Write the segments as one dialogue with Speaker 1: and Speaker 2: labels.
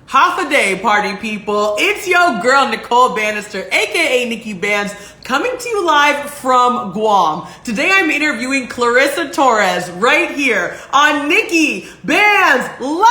Speaker 1: Half a day, party people. It's your girl, Nicole Banister, aka NIKKI BANZ, coming to you live from Guam. Today I'm interviewing Clarissa Torres right here on NIKKI BANZ Live!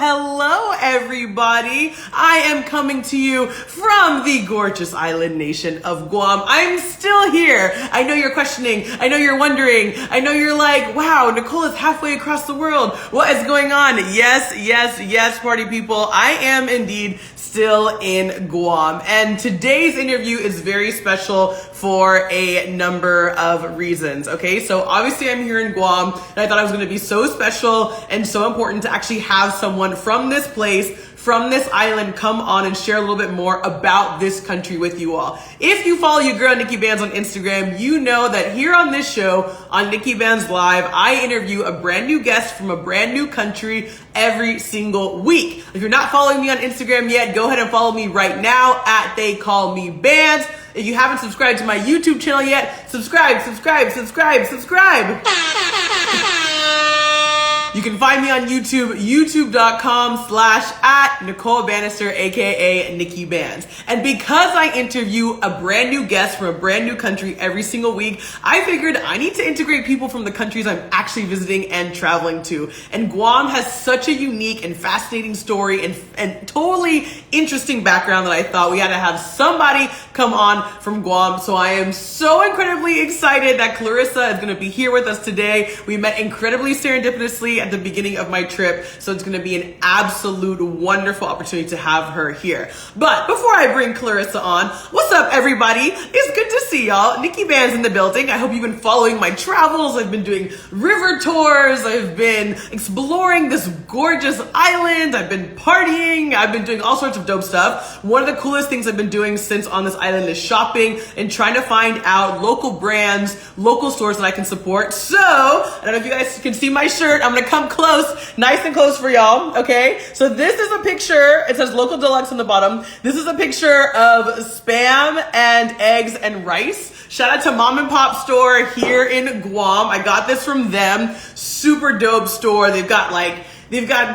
Speaker 1: Hello, everybody. I am coming to you from the gorgeous island nation of Guam. I'm still here. I know you're questioning. I know you're wondering. I know you're like, wow, Nicole is halfway across the world. What is going on? Yes, party people. I am indeed still in Guam. And today's interview is very special for a number of reasons, okay? So obviously I'm here in Guam, and I thought it was gonna be so special and so important to actually have someone from this place, from this island, come on and share a little bit more about this country with you all. If you follow your girl NIKKI BANZ on Instagram, you know that here on this show, on NIKKI BANZ Live, I interview a brand new guest from a brand new country every single week. If you're not following me on Instagram yet, go ahead and follow me right now at They Call Me Bands. If you haven't subscribed to my YouTube channel yet, subscribe. You can find me on YouTube, youtube.com/@Nicole Banister, aka NIKKI BANZ. And because I interview a brand new guest from a brand new country every single week, I figured I need to integrate people from the countries I'm actually visiting and traveling to. And Guam has such a unique and fascinating story and totally interesting background that I thought we had to have somebody come on from Guam. So I am so incredibly excited that Clarissa is gonna be here with us today. We met incredibly serendipitously at the beginning of my trip, so it's gonna be an absolute wonderful opportunity to have her here. But before I bring Clarissa on, what's up everybody? It's good to see y'all. NIKKI BANZ in the building. I hope you've been following my travels. I've been doing river tours. I've been exploring this gorgeous island. I've been partying. I've been doing all sorts of dope stuff. One of the coolest things I've been doing since on this island is shopping and trying to find out local brands, local stores that I can support. So, I don't know if you guys can see my shirt. I'm gonna come close, nice and close for y'all, okay? So this is a picture, it says Local Deluxe on the bottom. This is a picture of Spam and eggs and rice. Shout out to Mom and Pop store here in Guam. I got this from them. Super dope store. They've got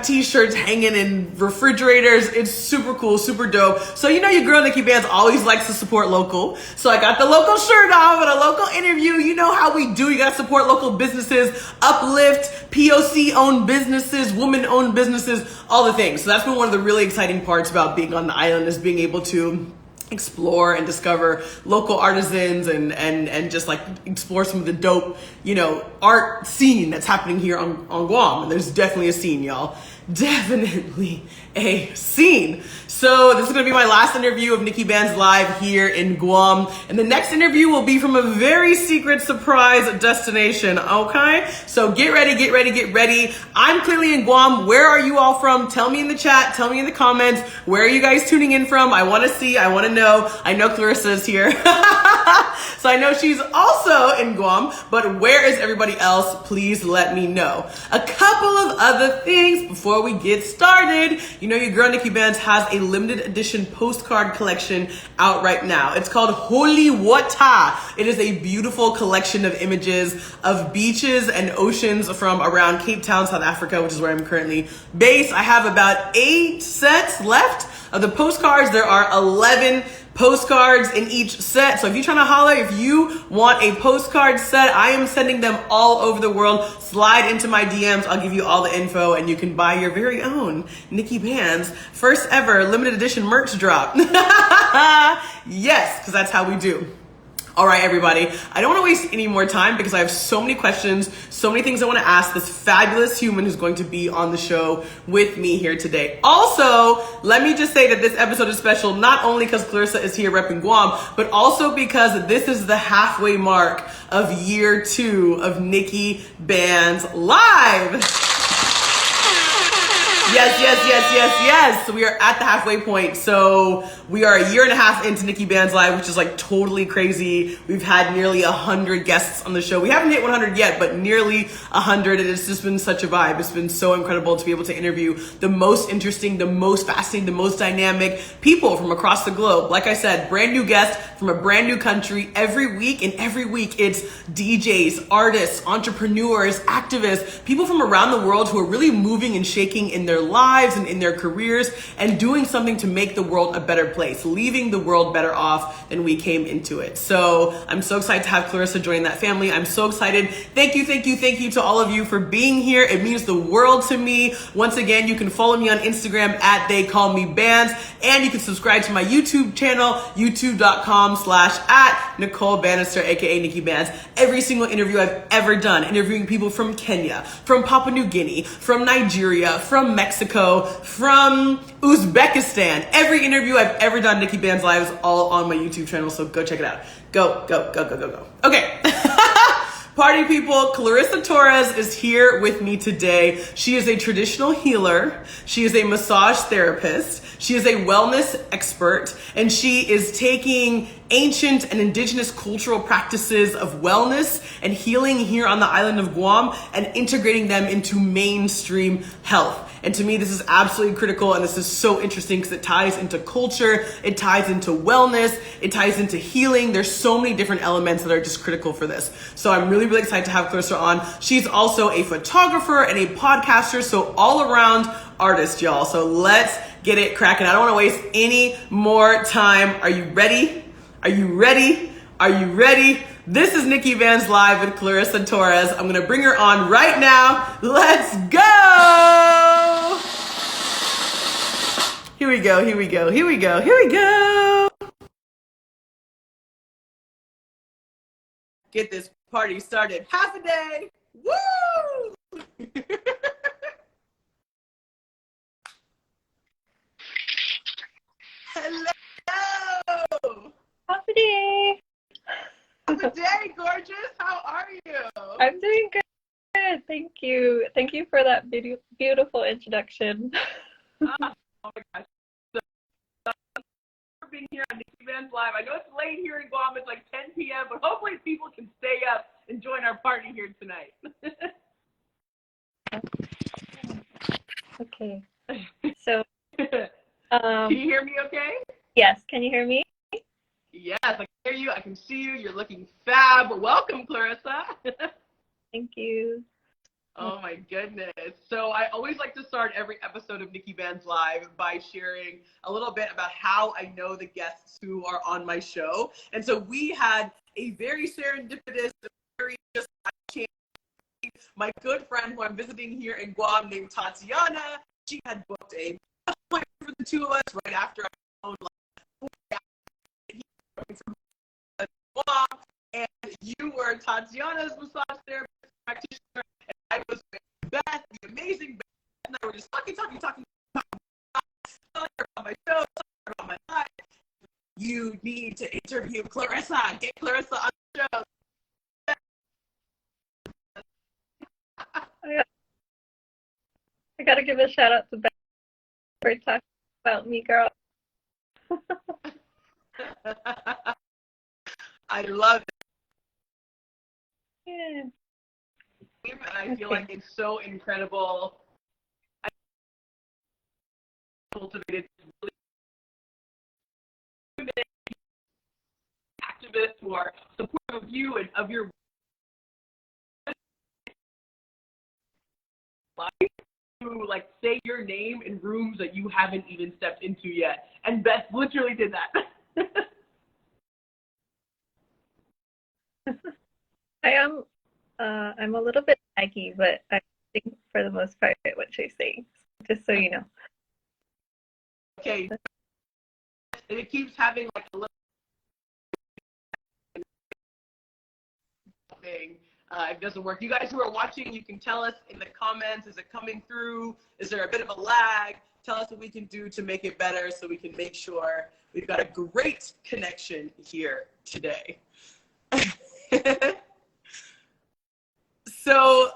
Speaker 1: t-shirts hanging in refrigerators. It's super cool, super dope. So you know your girl NIKKI BANZ always likes to support local. So I got the local shirt on with a local interview. You know how we do. You gotta support local businesses, uplift POC-owned businesses, woman-owned businesses, all the things. So that's been one of the really exciting parts about being on the island, is being able to explore and discover local artisans and just like explore some of the dope, you know, art scene that's happening here on Guam. And there's definitely a scene, y'all. Definitely a scene. So this is gonna be my last interview of NIKKI BANZ Live here in Guam. And the next interview will be from a very secret surprise destination, okay? So get ready. I'm clearly in Guam. Where are you all from? Tell me in the chat, tell me in the comments. Where are you guys tuning in from? I wanna see, I wanna know. I know Clarissa is here. So I know she's also in Guam, but where is everybody else? Please let me know. A couple of other things before we get started. You know your girl NIKKI BANZ has a limited edition postcard collection out right now. It's called Holy Water. It is a beautiful collection of images of beaches and oceans from around Cape Town, South Africa, which is where I'm currently based. I have about 8 sets left of the postcards. There are 11 postcards in each set. So if you're trying to holler, if you want a postcard set, I am sending them all over the world. Slide into my DMs. I'll give you all the info and you can buy your very own NIKKI BANZ first ever limited edition merch drop. Yes, because that's how we do. All right, everybody, I don't want to waste any more time because I have so many questions, so many things I want to ask this fabulous human who's going to be on the show with me here today. Also, let me just say that this episode is special, not only because Clarissa is here repping Guam, but also because this is the halfway mark of year 2 of NIKKI BANZ Live. Yes. So we are at the halfway point. So we are a year and a half into NIKKI BANZ Live, which is like totally crazy. We've had nearly 100 guests on the show. We haven't hit 100 yet, but nearly 100. And it's just been such a vibe. It's been so incredible to be able to interview the most interesting, the most fascinating, the most dynamic people from across the globe. Like I said, brand new guests from a brand new country every week. And every week it's DJs, artists, entrepreneurs, activists, people from around the world who are really moving and shaking in their lives and in their careers and doing something to make the world a better place, leaving the world better off than we came into it. So I'm so excited to have Clarissa join that family. I'm so excited. Thank you to all of you for being here. It means the world to me. Once again, you can follow me on Instagram at They Call Me Bands, and you can subscribe to my YouTube channel, youtube.com/at Nicole Banister, aka NIKKI BANZ. Every single interview I've ever done, interviewing people from Kenya, from Papua New Guinea, from Nigeria, from Mexico, from Uzbekistan. Every interview I've ever done, NIKKI BANZ Live, is all on my YouTube channel, so go check it out. Go. Okay. Party people, Clarissa Torres is here with me today. She is a traditional healer. She is a massage therapist. She is a wellness expert, and she is taking ancient and indigenous cultural practices of wellness and healing here on the island of Guam and integrating them into mainstream health. And to me, this is absolutely critical, and this is so interesting because it ties into culture, it ties into wellness, it ties into healing. There's so many different elements that are just critical for this. So I'm really excited to have Clarissa on. She's also a photographer and a podcaster, so all around artist, y'all. So let's get it cracking. I don't want to waste any more time. Are you ready? This is NIKKI BANZ Live with Clarissa Torres. I'm going to bring her on right now. Let's go! Here we go. Get this party started. Half a day. Woo! Hello!
Speaker 2: Happy day!
Speaker 1: Good day, gorgeous. How are you?
Speaker 2: I'm doing good. Thank you. Thank you for that beautiful introduction.
Speaker 1: Oh my gosh. So, for being here on NIKKI BANZ Live. I know it's late here in Guam. It's like 10 p.m., but hopefully people can stay up and join our party here tonight.
Speaker 2: Okay. So,
Speaker 1: can you hear me okay?
Speaker 2: Yes. Can you hear me?
Speaker 1: Yes, I can hear you. I can see you. You're looking fab. Welcome, Clarissa.
Speaker 2: Thank you.
Speaker 1: Oh my goodness. So I always like to start every episode of NIKKI BANZ Live by sharing a little bit about how I know the guests who are on my show. And so we had a very serendipitous, my good friend who I'm visiting here in Guam named Tatiana. She had booked a for the two of us right after our own life. And you were Tatiana's massage therapist practitioner, and I was Beth, the amazing Beth, and I were just talking about my show, about my life. You need to interview Clarissa. Get Clarissa on the show.
Speaker 2: I gotta give a shout out to Beth for talking about me, girl.
Speaker 1: I love it.
Speaker 2: Yeah.
Speaker 1: And I feel like it's so incredible. I cultivated really activists who are supportive of you and of your life to like say your name in rooms that you haven't even stepped into yet. And Beth literally did that.
Speaker 2: I'm a little bit aggy, but I think for the most part what she's saying, just so you know.
Speaker 1: Okay. And it keeps having like a little thing. It doesn't work. You guys who are watching, you can tell us in the comments, is it coming through? Is there a bit of a lag? Tell us what we can do to make it better so we can make sure we've got a great connection here today. So,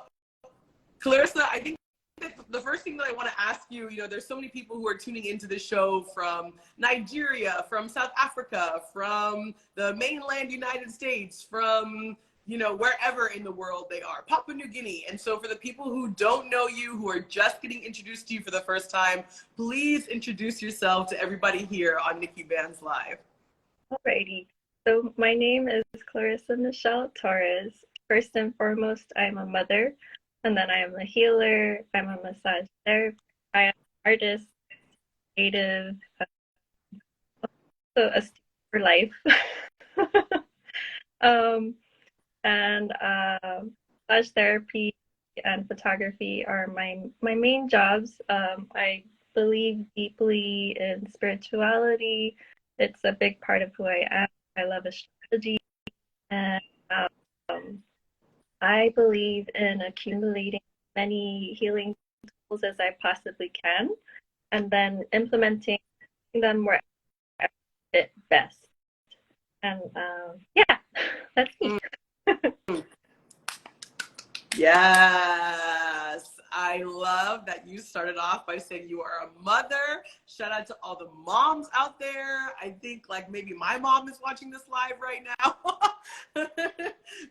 Speaker 1: Clarissa, I think that the first thing that I want to ask you, you know, there's so many people who are tuning into this show from Nigeria, from South Africa, from the mainland United States, from, you know, wherever in the world they are, Papua New Guinea. And so for the people who don't know you, who are just getting introduced to you for the first time, please introduce yourself to everybody here on NIKKI BANZ Live.
Speaker 2: Alrighty. So my name is Clarissa Torres. First and foremost, I'm a mother, and then I am a healer. I'm a massage therapist. I am an artist, creative, also a student for life. And massage therapy and photography are my main jobs. I believe deeply in spirituality. It's a big part of who I am. I love astrology, and I believe in accumulating many healing tools as I possibly can, and then implementing them where I fit best. And yeah, that's me.
Speaker 1: Yes, I love that you started off by saying you are a mother. Shout out to all the moms out there. I think like maybe my mom is watching this live right now,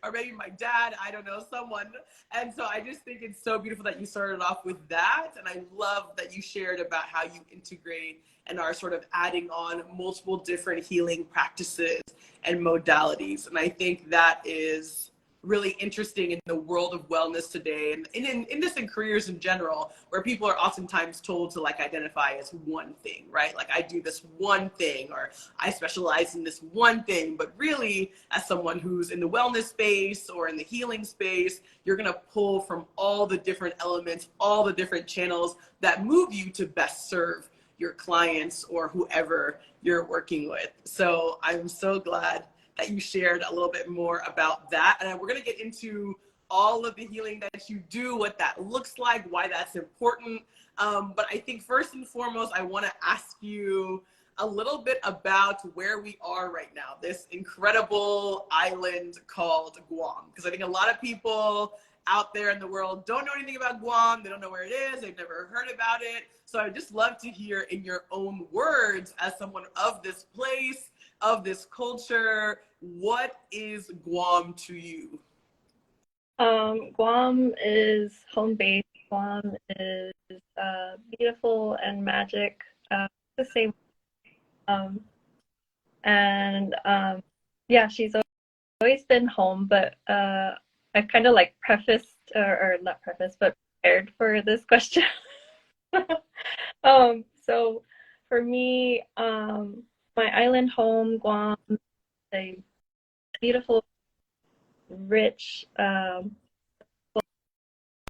Speaker 1: or maybe my dad, I don't know, someone. And so I just think it's so beautiful that you started off with that. And I love that you shared about how you integrate and are sort of adding on multiple different healing practices and modalities. And I think that is really interesting in the world of wellness today, and in this in careers in general, where people are oftentimes told to like identify as one thing, right? Like I do this one thing, or I specialize in this one thing. But really, as someone who's in the wellness space or in the healing space, you're gonna pull from all the different elements, all the different channels that move you to best serve your clients or whoever you're working with. So I'm so glad that you shared a little bit more about that. And we're going to get into all of the healing that you do, what that looks like, why that's important. But I think first and foremost, I want to ask you a little bit about where we are right now, this incredible island called Guam. Because I think a lot of people out there in the world don't know anything about Guam. They don't know where it is. They've never heard about it. So I'd just love to hear in your own words, as someone of this place, of this culture, what is Guam to you?
Speaker 2: Guam is home base. Guam is beautiful and magic. The same. Yeah, she's always been home, but I kind of like prefaced, or not prefaced, but prepared for this question. So for me, my island home, Guam, is a beautiful, rich,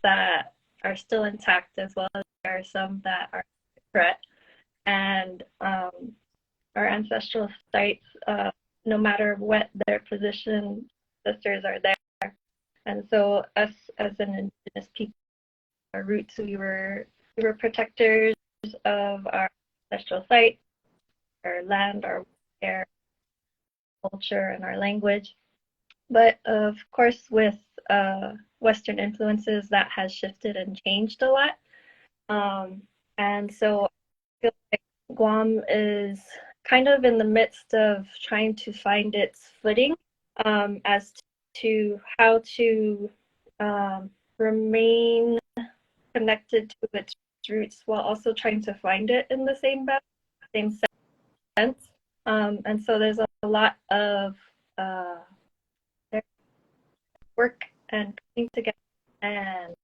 Speaker 2: that are still intact, as well as there are some that are a threat. And our ancestral sites, no matter what their position, ancestors are there. And so us as an indigenous people, our roots, we were protectors of our ancestral sites, our land, our air, culture, and our language. But of course, with Western influences, that has shifted and changed a lot. And so I feel like Guam is kind of in the midst of trying to find its footing, as to how to remain connected to its roots while also trying to find it in the same sense. And so there's a lot of work and coming together. And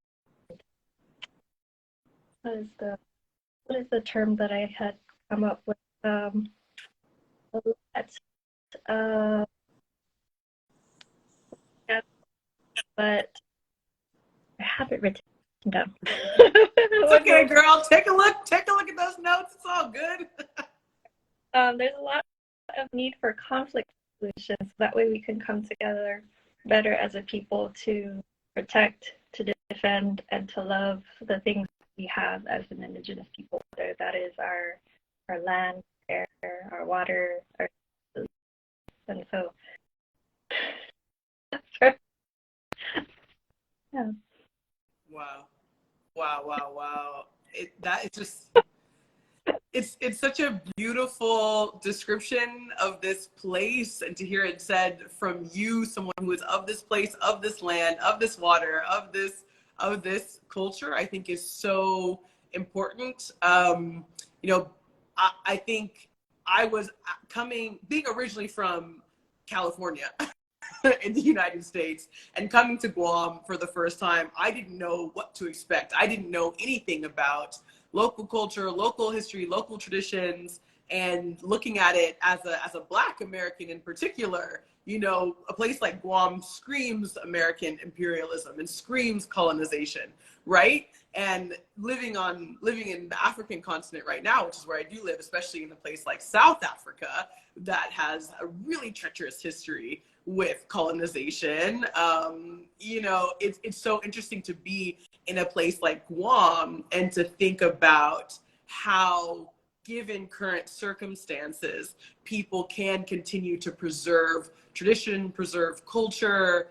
Speaker 2: what is the term that I had come up with? A lot, yeah, but I have it written down.
Speaker 1: It's okay, girl. Take a look at those notes. It's all good.
Speaker 2: There's a lot of need for conflict solutions. That way we can come together better as a people to protect, to defend, and to love the things we have as an indigenous people. Whether that is our land, air, our water, our food. And so yeah.
Speaker 1: Wow. Wow, wow, wow. That is just, it's such a beautiful description of this place, and to hear it said from you, someone who is of this place, of this land, of this water, of this culture, I think is so important. You know, I think I was being originally from California in the United States and coming to Guam for the first time, I didn't know what to expect. I didn't know anything about local culture, local history, local traditions, and looking at it as a Black American in particular, you know, a place like Guam screams American imperialism and screams colonization, right? And living in the African continent right now, which is where I do live, especially in a place like South Africa, that has a really treacherous history with colonization. You know, it's so interesting to be in a place like Guam and to think about how, given current circumstances, people can continue to preserve tradition, preserve culture,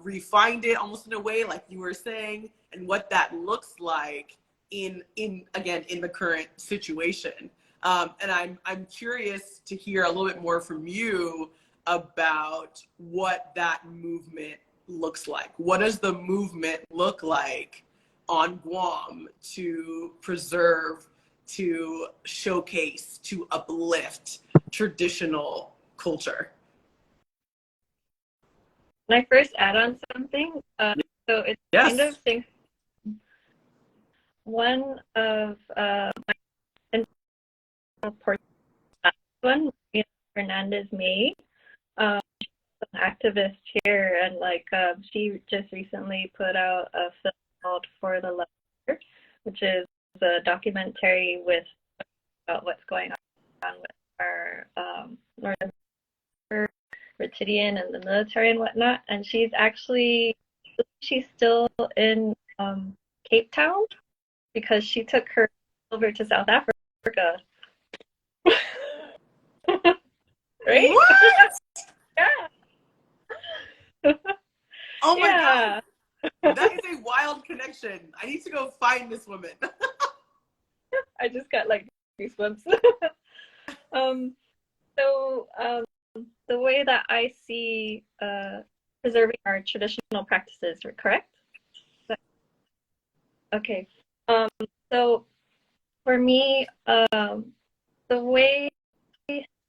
Speaker 1: refine it almost in a way, like you were saying, and what that looks like in the current situation. And I'm curious to hear a little bit more from you about what that movement looks like. What does the movement look like on Guam to preserve, to showcase, to uplift traditional culture?
Speaker 2: When I first add on something, so it's
Speaker 1: Yes.
Speaker 2: kind of things. One of my important one, you know, Hernandez May, she's an activist here, and like she just recently put out a film called For the Letter, which is a documentary about what's going on with our Northern Retidian and the military and whatnot. And she's still in Cape Town because she took her over to South Africa. Right?
Speaker 1: What?
Speaker 2: Yeah.
Speaker 1: Oh my
Speaker 2: Yeah.
Speaker 1: God. That is a wild connection. I need to go find this woman.
Speaker 2: I just got like goosebumps. So the way that I see preserving our traditional practices, correct? Okay. So for me, the way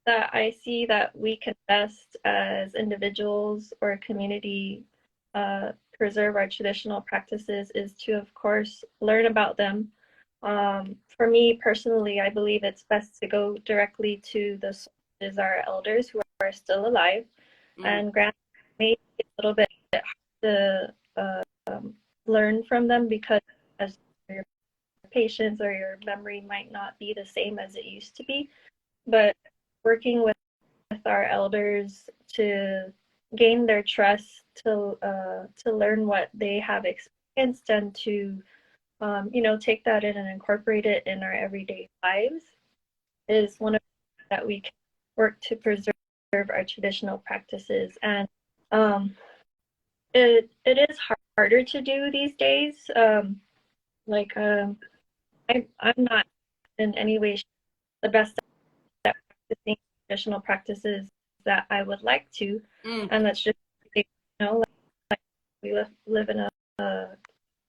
Speaker 2: that I see that we can best as individuals or a community preserve our traditional practices is to, of course, learn about them. For me personally, I believe it's best to go directly to the sources, our elders who are still alive, and grant maybe a little bit hard to learn from them because as your patience or your memory might not be the same as it used to be. But working with our elders to gain their trust, to learn what they have experienced, and to take that in and incorporate it in our everyday lives is one of the that we can work to preserve our traditional practices. And it is harder to do these days. I'm not in any way the best at practicing traditional practices that I would like to, and that's just like we live in a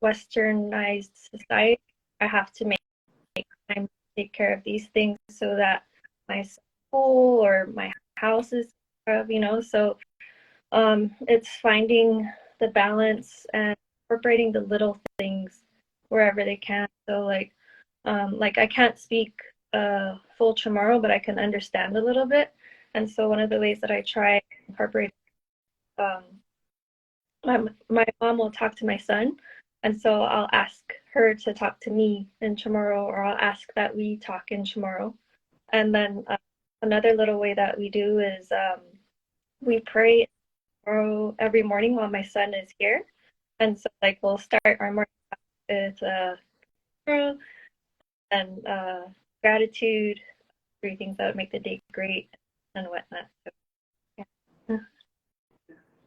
Speaker 2: westernized society. I have to make time to take care of these things so that my school or my house is so it's finding the balance and incorporating the little things wherever they can. So like I can't speak full Chamorro, but I can understand a little bit. And so one of the ways that I try to incorporate, my mom will talk to my son, and so I'll ask her to talk to me in Chamorro, or I'll ask that we talk in Chamorro. And then another little way that we do is we pray every morning while my son is here. And so like we'll start our morning with and gratitude, three things that would make the day great and whatnot. So, yeah.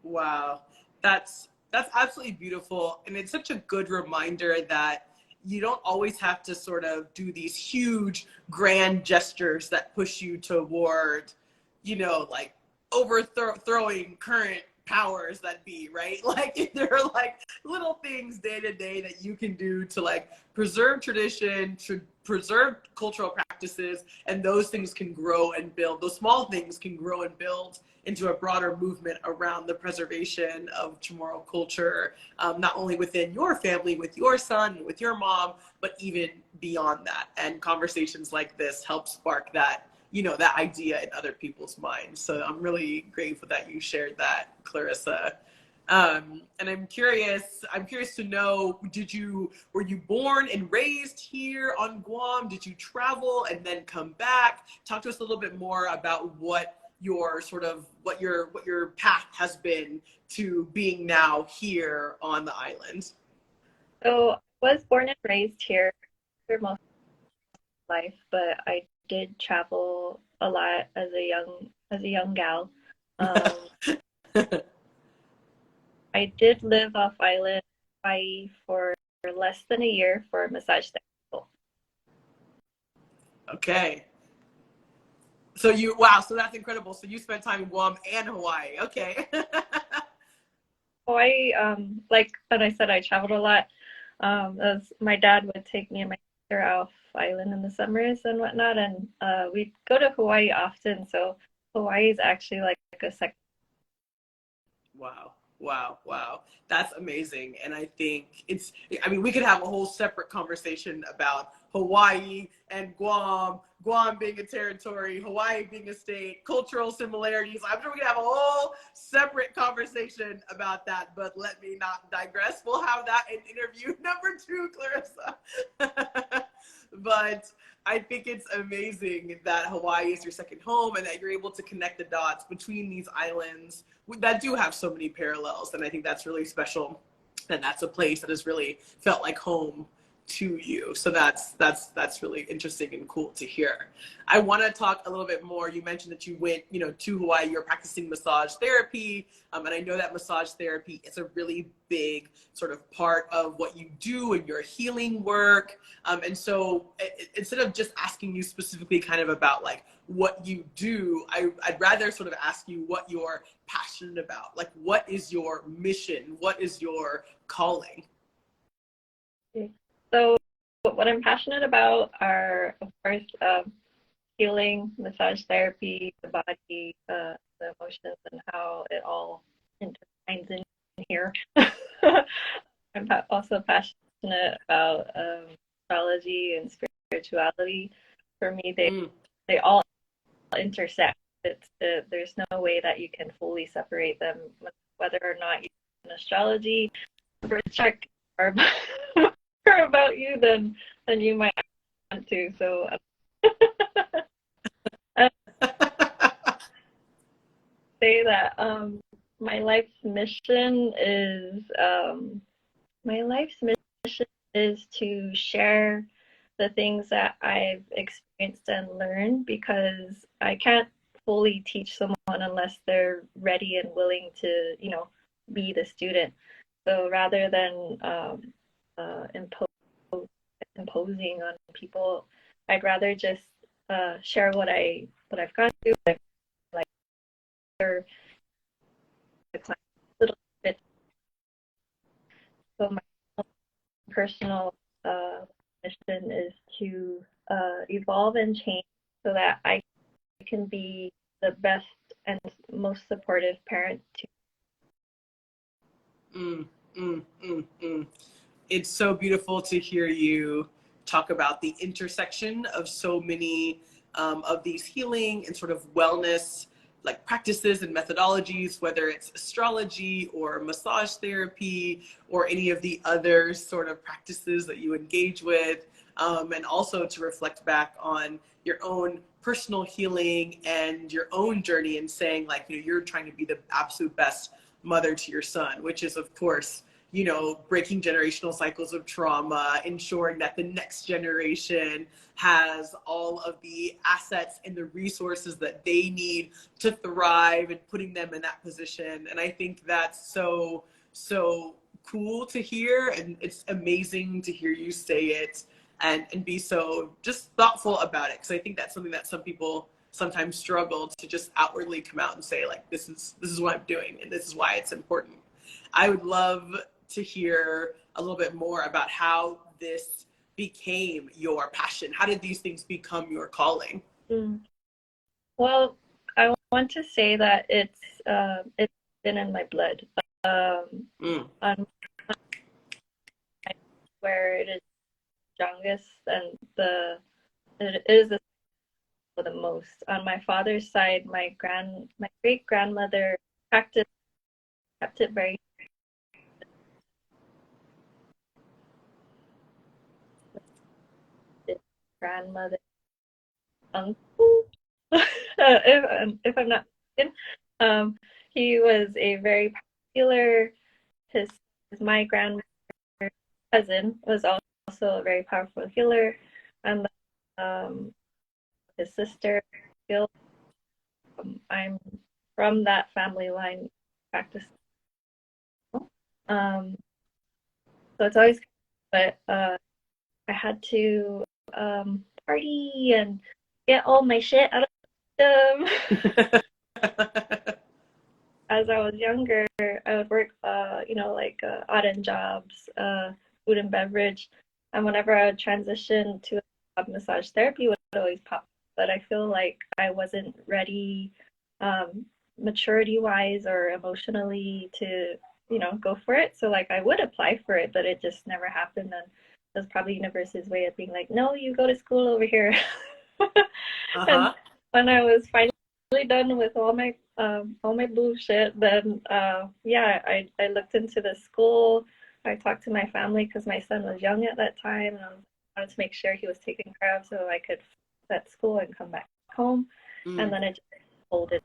Speaker 1: Wow, that's absolutely beautiful, and it's such a good reminder that you don't always have to sort of do these huge grand gestures that push you toward, like overthrowing current powers that be, right? Like there are like little things day to day that you can do to like preserve tradition, to preserve cultural practices, and those things can grow and build. Those small things can grow and build into a broader movement around the preservation of Chamorro culture, not only within your family, with your son, with your mom, but even beyond that. And conversations like this help spark that, that idea in other people's minds. So I'm really grateful that you shared that, Clarissa. And I'm curious to know, were you born and raised here on Guam? Did you travel and then come back? Talk to us a little bit more about what your path has been to being now here on the island.
Speaker 2: So I was born and raised here for most of my life, but I did travel a lot as a young gal. I did live off island Hawaii for less than a year for a massage therapy.
Speaker 1: Okay. So so that's incredible. So you spent time in Guam and Hawaii. Okay.
Speaker 2: Hawaii, like when I said I traveled a lot, as my dad would take me and my sister off island in the summers and whatnot, and we'd go to Hawaii often. So Hawaii is actually like a second.
Speaker 1: Wow. That's amazing. And I think we could have a whole separate conversation about Hawaii and Guam being a territory, Hawaii being a state, cultural similarities. I'm sure we could have a whole separate conversation about that, but let me not digress. We'll have that in interview number 2, Clarissa. But I think it's amazing that Hawaii is your second home and that you're able to connect the dots between these islands that do have so many parallels. And I think that's really special. And that's a place that has really felt like home to you. So that's really interesting and cool to hear. I want to talk a little bit more. You mentioned that you went, to Hawaii. You're practicing massage therapy, and I know that massage therapy is a really big sort of part of what you do in your healing work. And so instead of just asking you specifically kind of about like what you do, I'd rather sort of ask you what you're passionate about. Like, what is your mission? What is your calling?
Speaker 2: So what I'm passionate about are, of course, healing, massage therapy, the body, the emotions, and how it all intertwines in here. I'm also passionate about astrology and spirituality. For me, they all intersect. There's no way that you can fully separate them, whether or not you do an astrology, birth check, or about you, then you might want to. So say that my life's mission is to share the things that I've experienced and learned, because I can't fully teach someone unless they're ready and willing to, be the student. So rather than imposing on people, I'd rather just share what I've gone through, like a little bit. So my personal mission is to evolve and change so that I can be the best and most supportive parent to.
Speaker 1: It's so beautiful to hear you talk about the intersection of so many of these healing and sort of wellness like practices and methodologies, whether it's astrology or massage therapy or any of the other sort of practices that you engage with, and also to reflect back on your own personal healing and your own journey and saying like, you're trying to be the absolute best mother to your son, which is of course, breaking generational cycles of trauma, ensuring that the next generation has all of the assets and the resources that they need to thrive, and putting them in that position. And I think that's so cool to hear, and it's amazing to hear you say it and be so just thoughtful about it, because I think that's something that some people sometimes struggle to just outwardly come out and say, like, this is what I'm doing and this is why it's important. I would love to hear a little bit more about how this became your passion. How did these things become your calling?
Speaker 2: Well, I want to say that it's been in my blood. On where it is strongest, and it is the most. On my father's side, my great grandmother kept it very. Grandmother, uncle, if I'm not mistaken, he was a very popular. His my grandmother cousin was also a very powerful healer, and his sister. I'm from that family line, practice. So it's always, but I had to party and get all my shit out of them. As I was younger, I would work, like odd end jobs, food and beverage, and whenever I would transition to massage therapy, would always pop. But I feel like I wasn't ready, maturity-wise or emotionally, to go for it. So like I would apply for it, but it just never happened. And it was probably universe's way of being like, no, you go to school over here. And when I was finally done with all my bullshit, then I looked into the school. I talked to my family because my son was young at that time, and I wanted to make sure he was taken care of so I could at school and come back home. And then it just folded.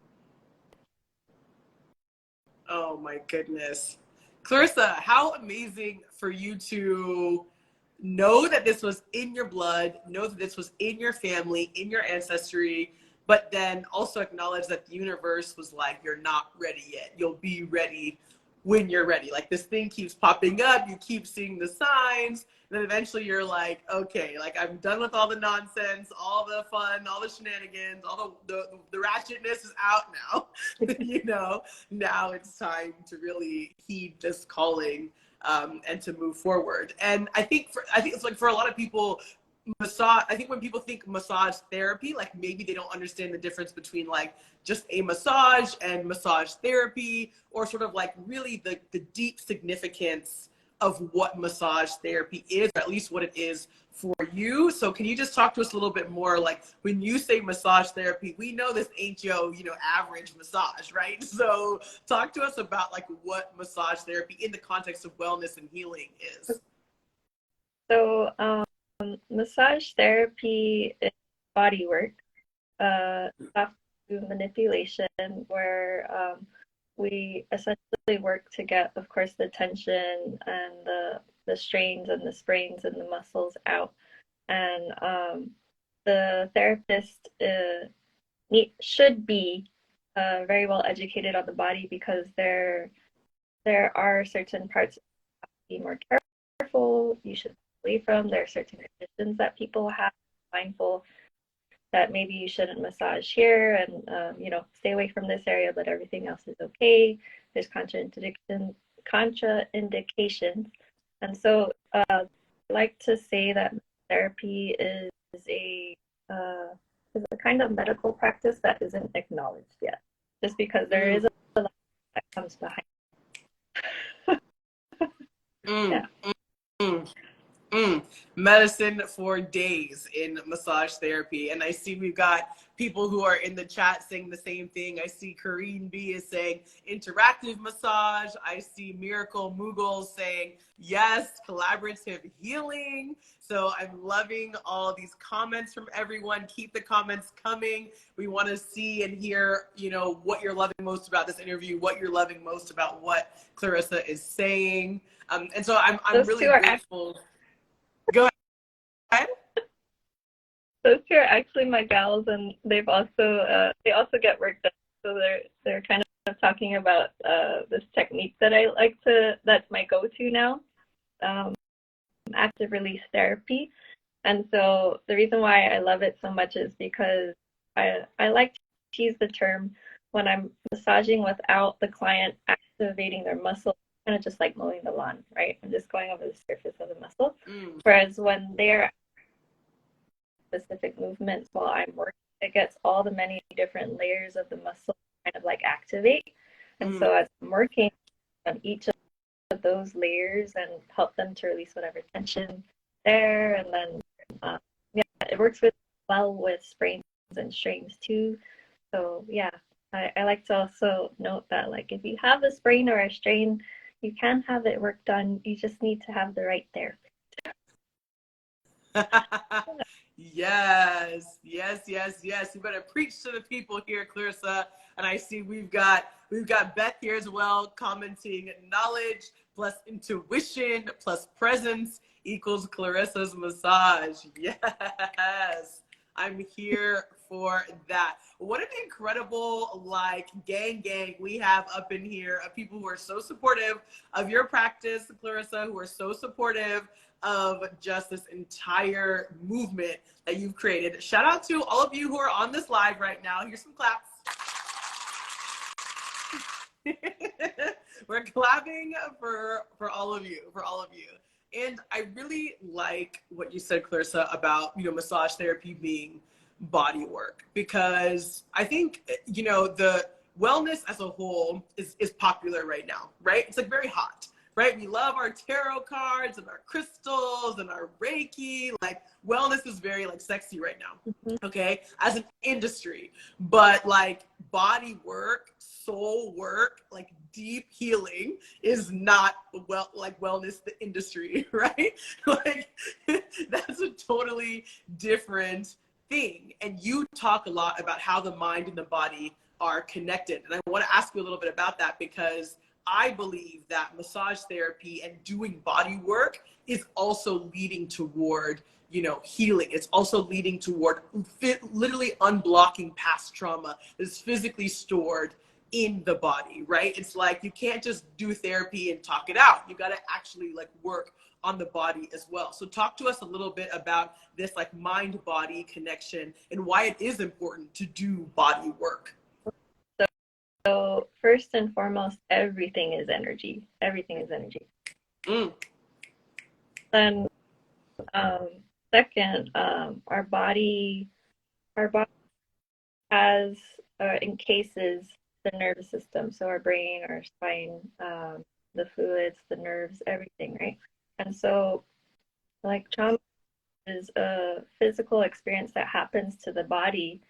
Speaker 1: Oh my goodness. Clarissa, how amazing for you to know that this was in your blood, know that this was in your family, in your ancestry, but then also acknowledge that the universe was like, you're not ready yet. You'll be ready when you're ready. Like, this thing keeps popping up, you keep seeing the signs, and then eventually you're like, okay, like, I'm done with all the nonsense, all the fun, all the shenanigans, all the ratchetness is out now. Now it's time to really heed this calling, and to move forward. And I think it's like, for a lot of people, I think when people think massage therapy, like, maybe they don't understand the difference between like just a massage and massage therapy, or sort of like really the deep significance of what massage therapy is, or at least what it is for you. So can you just talk to us a little bit more, like, when you say massage therapy, we know this ain't your average massage, right? So talk to us about like what massage therapy in the context of wellness and healing is.
Speaker 2: So massage therapy is body work, soft manipulation, where we essentially work to get, of course, the tension and the strains and the sprains and the muscles out. And the therapist should be very well educated on the body, because there are certain parts you have to be more careful. You should away from. There are certain conditions that people have. Mindful that maybe you shouldn't massage here, and stay away from this area, but everything else is okay. There's contraindications, and so I like to say that therapy is a kind of medical practice that isn't acknowledged yet, just because there is a lot that comes behind.
Speaker 1: Medicine for days in massage therapy. And I see we've got people who are in the chat saying the same thing. I see Kareen B is saying interactive massage. I see Miracle Mughal saying yes, collaborative healing. So I'm loving all these comments from everyone. Keep the comments coming. We want to see and hear, what you're loving most about this interview, what you're loving most about what Clarissa is saying. And so I'm really grateful. Go ahead.
Speaker 2: Those two are actually my gals, and they've also they also get work done, so they're kind of talking about this technique that I like to, that's my go-to now, active release therapy. And so the reason why I love it so much is because I like to use the term when I'm massaging without the client activating their muscle, kind of just like mowing the lawn, right? I'm just going over the surface of the muscle. Whereas when they're specific movements while I'm working, it gets all the many different layers of the muscle kind of like activate. And so as I'm working on each of those layers and help them to release whatever tension there, and then yeah, it works really well with sprains and strains too. So yeah, I like to also note that, like, if you have a sprain or a strain, you can have it work done. You just need to have the right therapist.
Speaker 1: Yes, yes, yes, yes. You better preach to the people here, Clarissa. And I see we've got Beth here as well, commenting knowledge plus intuition plus presence equals Clarissa's massage. Yes, I'm here for that. What an incredible like gang we have up in here of people who are so supportive of your practice, Clarissa, who are so supportive of just this entire movement that you've created. Shout out to all of you who are on this live right now. Here's some claps. We're clapping for all of you, And I really like what you said, Clarissa, about, massage therapy being body work, because I think, the wellness as a whole is popular right now, right? It's like very hot. Right? We love our tarot cards and our crystals and our Reiki. Like, wellness is very like sexy right now, okay, as an industry. But like body work, soul work, like deep healing is not wellness, the industry, right? Like that's a totally different thing. And you talk a lot about how the mind and the body are connected. And I want to ask you a little bit about that, because I believe that massage therapy and doing body work is also leading toward, healing. It's also leading toward literally unblocking past trauma that's physically stored in the body, right? It's like you can't just do therapy and talk it out. You got to actually like work on the body as well. So talk to us a little bit about this like mind-body connection and why it is important to do body work.
Speaker 2: So first and foremost, everything is energy. Everything is energy. Then second, our body has encases the nervous system. So our brain, our spine, the fluids, the nerves, everything, right? And so like trauma is a physical experience that happens to the body.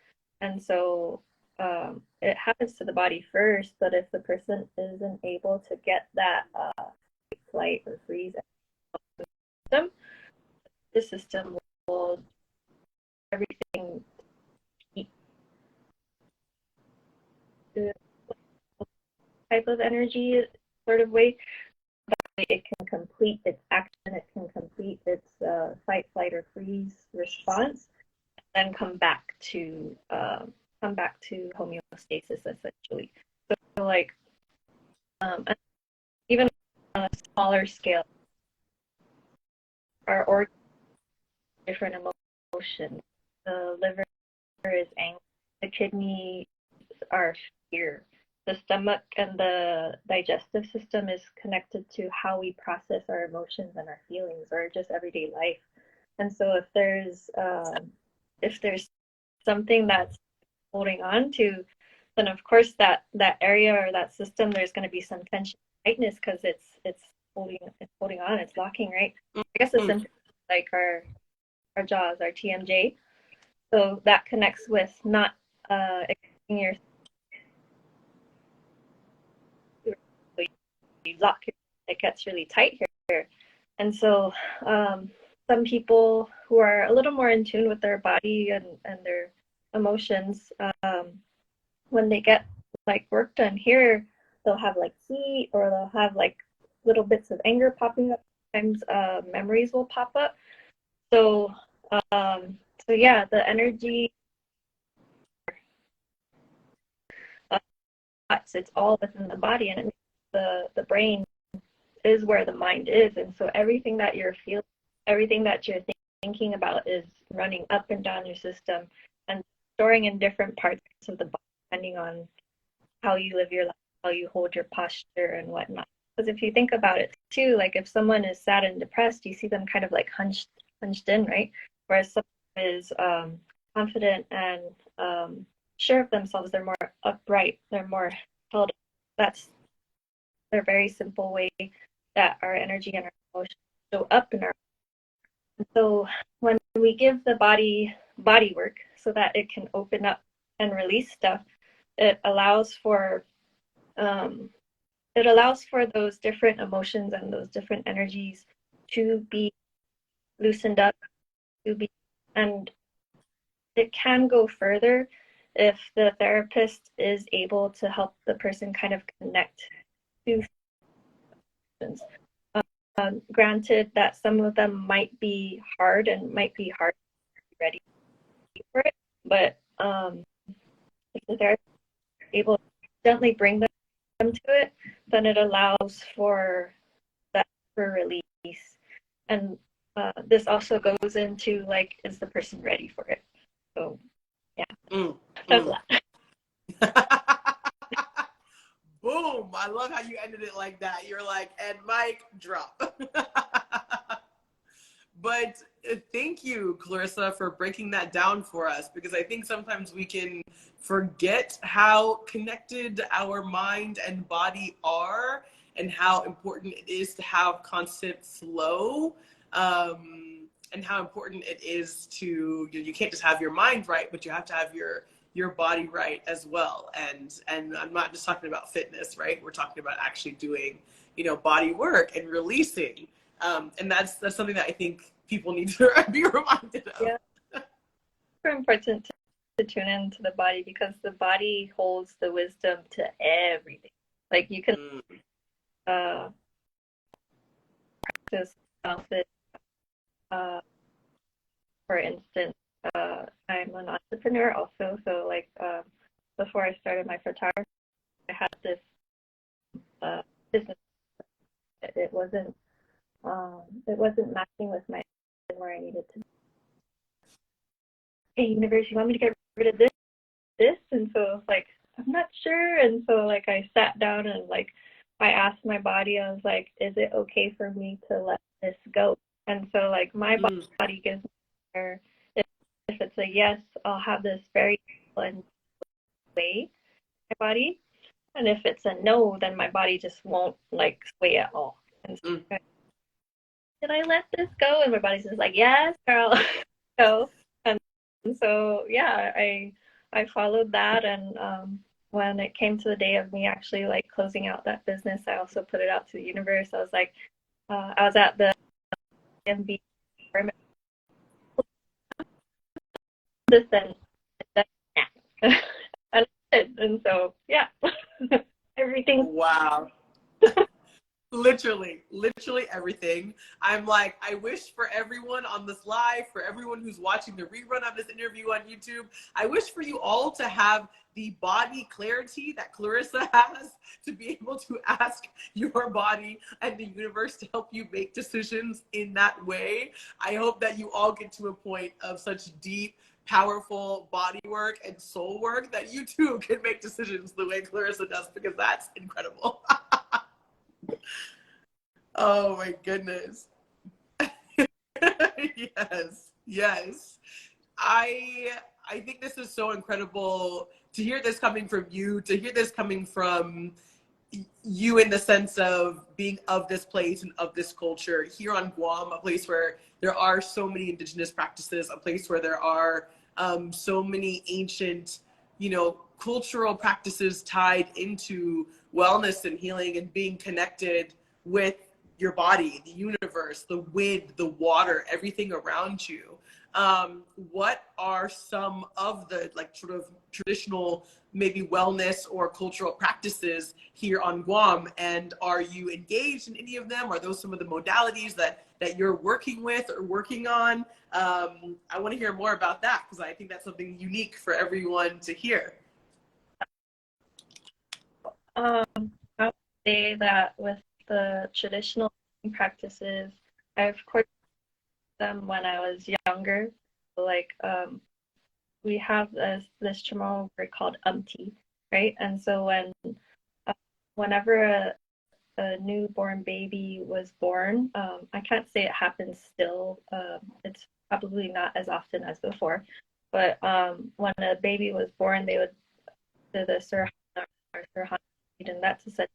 Speaker 2: And so it happens to the body first, but if the person isn't able to get that flight or freeze system, the system will everything type of energy sort of way. It can complete its action, it can complete its fight, flight, or freeze response, and then come back to homeostasis essentially. So like even on a smaller scale, our organs have different emotions. The liver is anger, the kidneys are fear. The stomach and the digestive system is connected to how we process our emotions and our feelings or just everyday life. And so if there's something that's holding on to, then of course that area or that system, there's going to be some tension, tightness, because it's holding on, it's locking, right? I guess it's like our jaws, our TMJ. So that connects with not your lock, it gets really tight here. And so some people who are a little more in tune with their body and their emotions, when they get like work done here, they'll have like heat, or they'll have like little bits of anger popping up. Sometimes memories will pop up. So yeah, the energy thoughts. It's all within the body, and it makes the brain is where the mind is. And so everything that you're feeling, everything that you're thinking about is running up and down your system and storing in different parts of the body, depending on how you live your life, how you hold your posture and whatnot. Because if you think about it too, like if someone is sad and depressed, you see them kind of like hunched in, right? Whereas someone is confident and sure of themselves, they're more upright, they're more held up. That's a very simple way that our energy and our emotions show up in our. So when we give the body work so that it can open up and release stuff, it allows for those different emotions and those different energies to be loosened up, and it can go further if the therapist is able to help the person kind of connect to emotions. Granted that some of them might be hard to be ready for it, but if the therapist is able to gently bring them to it, then it allows for that for release. And this also goes into like, is the person ready for it? So yeah, that's that.
Speaker 1: Boom! I love how you ended it like that. You're like, and mic drop. But thank you, Clarissa, for breaking that down for us, because I think sometimes we can forget how connected our mind and body are and how important it is to have constant flow, and how important it is to, you can't just have your mind right, but you have to have your body right as well. And I'm not just talking about fitness, right? We're talking about actually doing, body work and releasing. And that's something that I think people need to be reminded of.
Speaker 2: Yeah. It's super important to tune into the body, because the body holds the wisdom to everything. Like you can practice outfit. For instance, I'm an entrepreneur also, so like before I started my photography, I had this business. It wasn't matching with my where I needed to. Hey, universe, you want me to get rid of this? And so like, I'm not sure. And so like, I sat down and like, I asked my body, I was like, is it okay for me to let this go? And so like, my body gives me if it's a yes, I'll have this very blend way my body. And if it's a no, then my body just won't like sway at all. And so, did I let this go? And my body's just like, yes, girl. So, and so, yeah, I followed that. And when it came to the day of me actually like closing out that business, I also put it out to the universe. I was like, I was at the MB this and that. And so, yeah, everything.
Speaker 1: Wow. Literally everything. I'm like, I wish for everyone on this live, for everyone who's watching the rerun of this interview on YouTube, I wish for you all to have the body clarity that Clarissa has, to be able to ask your body and the universe to help you make decisions in that way. I hope that you all get to a point of such deep, powerful body work and soul work that you too can make decisions the way Clarissa does, because that's incredible. Oh my goodness. Yes. I think this is so incredible to hear this coming from you, to hear this coming from you in the sense of being of this place and of this culture here on Guam, a place where there are so many indigenous practices, a place where there are so many ancient, cultural practices tied into wellness and healing and being connected with your body, the universe, the wind, the water, everything around you. What are some of the sort of traditional maybe wellness or cultural practices here on Guam? And are you engaged in any of them? Are those some of the modalities that you're working with or working on? I want to hear more about that, because I think that's something unique for everyone to hear.
Speaker 2: I would say that with the traditional practices, I of course did them when I was younger. Like we have this CHamoru word called umti, right? And so whenever a newborn baby was born, I can't say it happens still. It's probably not as often as before, but when a baby was born, they would do the Suruhanu or Suruhanu, and that's essentially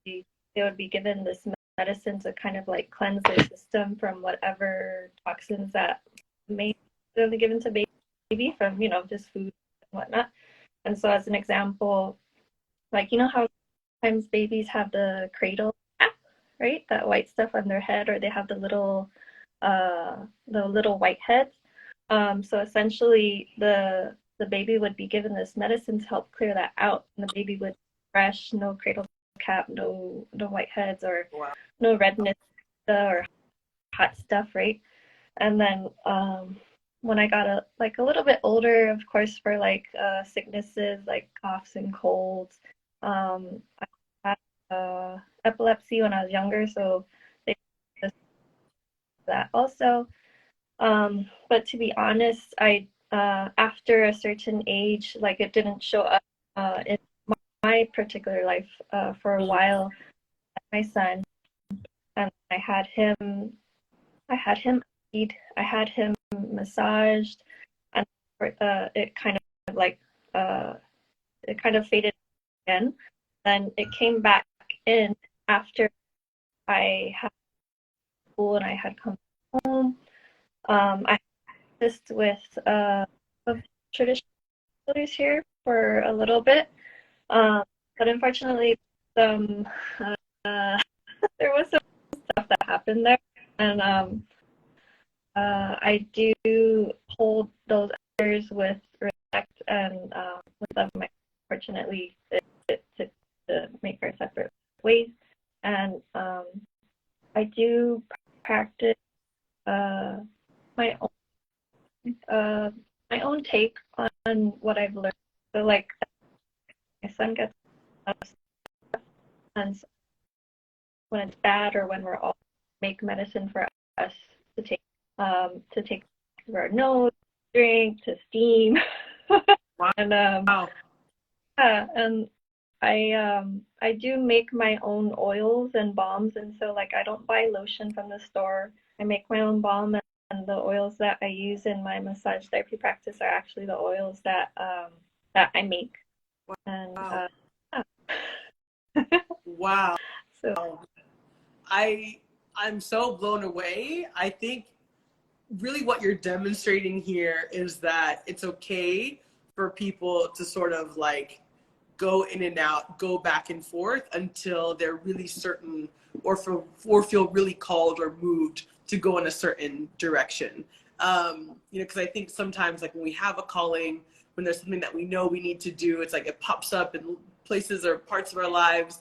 Speaker 2: they would be given this medicine to kind of like cleanse their system from whatever toxins that may be given to baby from, you know, just food and whatnot. And so as an example, like, you know how sometimes babies have the cradle cap, right? That white stuff on their head, or they have the little white heads. So essentially the baby would be given this medicine to help clear that out, and the baby would be fresh, no cradle cap, no white heads, or no redness or hot stuff, right? And then when I got a little bit older, of course, for like sicknesses like coughs and colds, I had epilepsy when I was younger, so they did that also. But to be honest, I after a certain age, like it didn't show up in my particular life for a while. My son, and I had him eat, I had him massaged, and it kind of like it kind of faded again. Then it came back in after I had school and I had come home. I practiced with traditional healers here for a little bit, but unfortunately, some there was some stuff that happened there, and I do hold those others with respect, and with them, unfortunately, to make our separate ways, and I do practice my own take on what I've learned. So like my son gets stuff, and so when it's bad or when we're all make medicine for us to take through our nose, drink, to steam.
Speaker 1: Wow.
Speaker 2: And
Speaker 1: Wow.
Speaker 2: yeah, and I do make my own oils and balms, and so like I don't buy lotion from the store. I make my own balm, and the oils that I use in my massage therapy practice are actually the oils that I make. And
Speaker 1: Wow.
Speaker 2: yeah.
Speaker 1: Wow.
Speaker 2: So
Speaker 1: I'm so blown away. I think really what you're demonstrating here is that it's okay for people to sort of like go in and out, go back and forth until they're really certain or feel really called or moved to go in a certain direction. You know, because I think sometimes like when we have a calling, when there's something that we know we need to do, it's like it pops up in places or parts of our lives.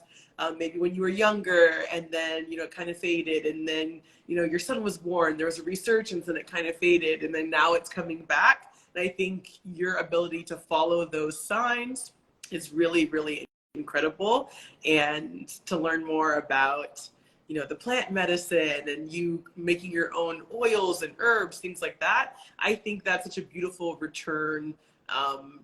Speaker 1: Maybe when you were younger, and then, you know, it kind of faded, and then, you know, your son was born, there was a resurgence and it kind of faded, and then now it's coming back. And I think your ability to follow those signs is really, really incredible. And to learn more about, you know, the plant medicine and you making your own oils and herbs, things like that, I think that's such a beautiful return,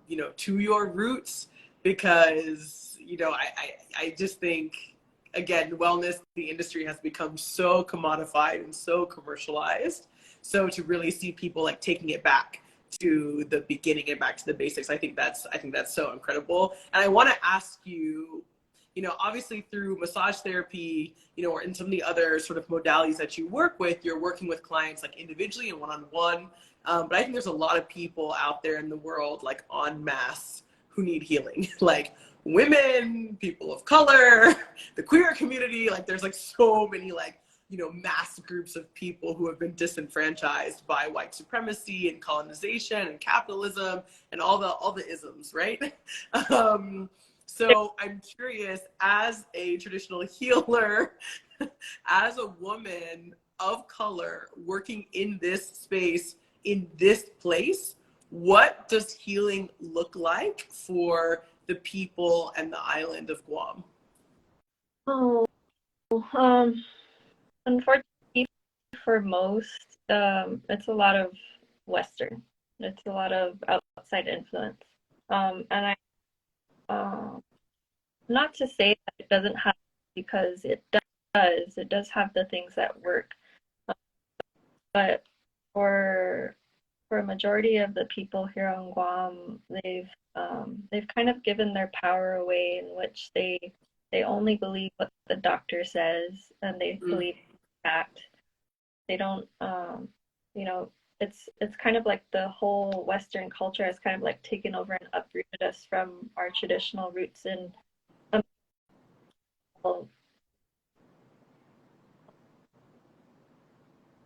Speaker 1: you know, to your roots, because you know, I just think, again, wellness, the industry has become so commodified and so commercialized. So to really see people like taking it back to the beginning and back to the basics, I think that's so incredible. And I want to ask you, you know, obviously through massage therapy, you know, or in some of the other sort of modalities that you work with, you're working with clients like individually and one-on-one. But I think there's a lot of people out there in the world, like en masse, who need healing. Like women, people of color, the queer community, like there's like so many like, you know, mass groups of people who have been disenfranchised by white supremacy and colonization and capitalism and all the isms, right? So I'm curious, as a traditional healer, as a woman of color working in this space, in this place, what does healing look like for the people and the island of Guam?
Speaker 2: Oh, unfortunately for most, it's a lot of Western. It's a lot of outside influence. And not to say that it doesn't have, because it does. It does have the things that work. But for a majority of the people here on Guam, they've kind of given their power away, in which they only believe what the doctor says, and they believe fact. They don't, you know, it's kind of like the whole Western culture has kind of like taken over and uprooted us from our traditional roots in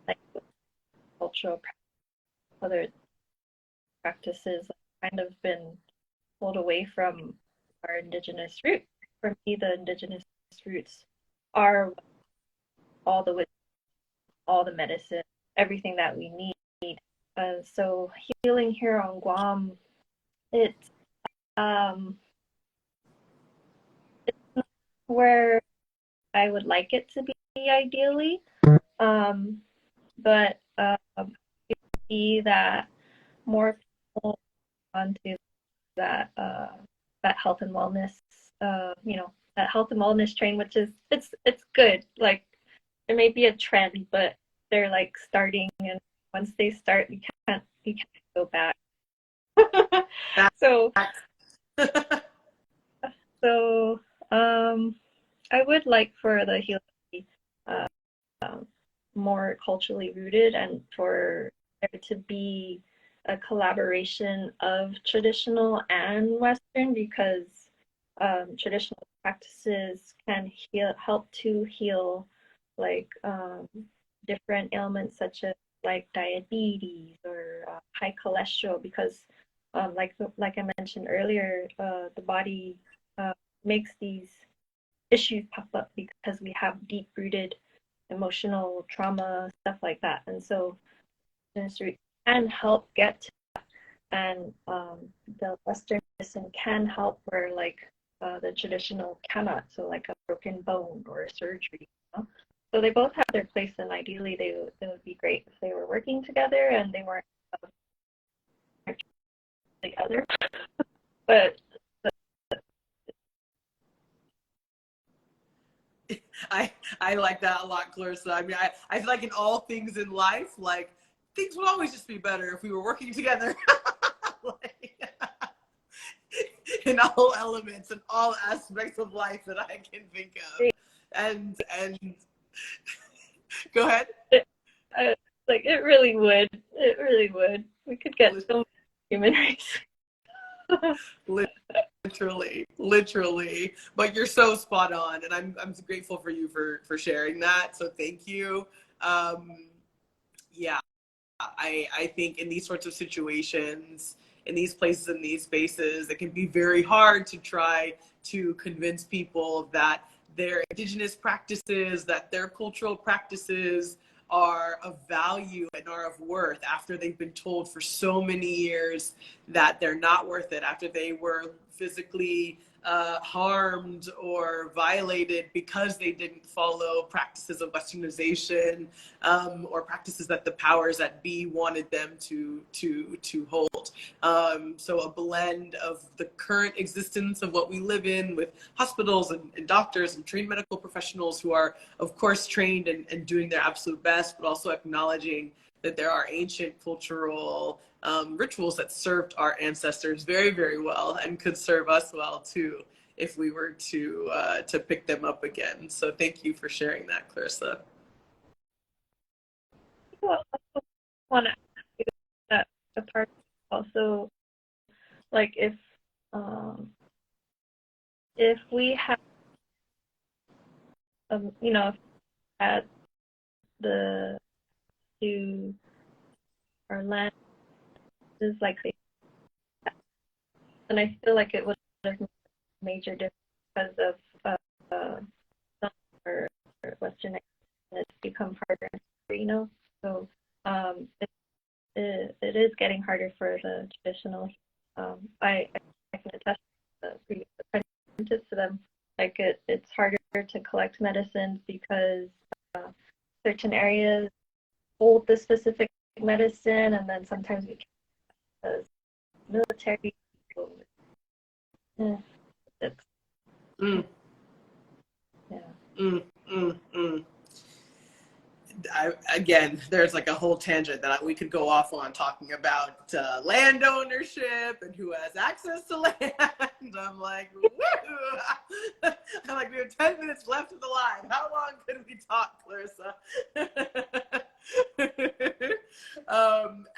Speaker 2: like cultural other practices, kind of been pulled away from our indigenous roots. For me, the indigenous roots are all the medicine, everything that we need. So healing here on Guam, it's it's not where I would like it to be ideally, but you see that more people onto that that health and wellness, that health and wellness train, which is it's good. Like it may be a trend, but they're like starting, and once they start, you can't go back. so so I would like for the healing to be more culturally rooted, and for there to be a collaboration of traditional and Western, because traditional practices can help to heal like different ailments such as like diabetes or high cholesterol, because like I mentioned earlier, the body makes these issues pop up because we have deep rooted emotional trauma, stuff like that. And so dentistry can help get to that, and the Western medicine can help where like the traditional cannot, so like a broken bone or a surgery, you know? So they both have their place, and ideally they would be great if they were working together and they weren't together. But
Speaker 1: I like that a lot, Clarissa. I mean, I feel like in all things in life, like things would always just be better if we were working together. Like, in all elements and all aspects of life that I can think of. And go ahead.
Speaker 2: Like it really would. It really would. We could get so many human race.
Speaker 1: Literally, but you're so spot on, and I'm grateful for you for sharing that, so thank you. Yeah, I think in these sorts of situations, in these places, in these spaces, it can be very hard to try to convince people that their indigenous practices, that their cultural practices are of value and are of worth after they've been told for so many years that they're not worth it, after they were physically harmed or violated because they didn't follow practices of westernization, or practices that the powers that be wanted them to hold. So a blend of the current existence of what we live in, with hospitals and doctors and trained medical professionals who are, of course, trained and doing their absolute best, but also acknowledging that there are ancient cultural rituals that served our ancestors very, very well and could serve us well too if we were to pick them up again. So thank you for sharing that, Clarissa.
Speaker 2: I want to ask you that the part also, like if we have if had the to our land is like they, and I feel like it would have made a major difference because of or Western, it's become harder, so it is getting harder for the traditional. I can attest to the previous apprentices to them. Like it's harder to collect medicines because certain areas hold the specific medicine, and then sometimes we can't because military. So, it's
Speaker 1: Mm,
Speaker 2: yeah.
Speaker 1: mm, mm, mm. Again, there's like a whole tangent that we could go off on talking about land ownership and who has access to land. I'm like, woo! I'm like, we have 10 minutes left of the line. How long could we talk, Clarissa?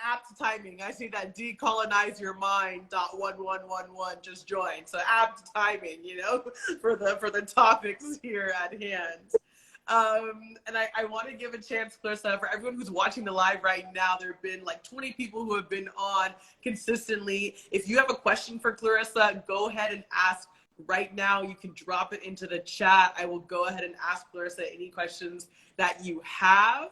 Speaker 1: Apt timing. I see that decolonize your mind .1111 just joined. So apt timing, you know, for the topics here at hand. And I want to give a chance, Clarissa, for everyone who's watching the live right now. There have been like 20 people who have been on consistently. If you have a question for Clarissa, go ahead and ask right now. You can drop it into the chat. I will go ahead and ask Clarissa any questions that you have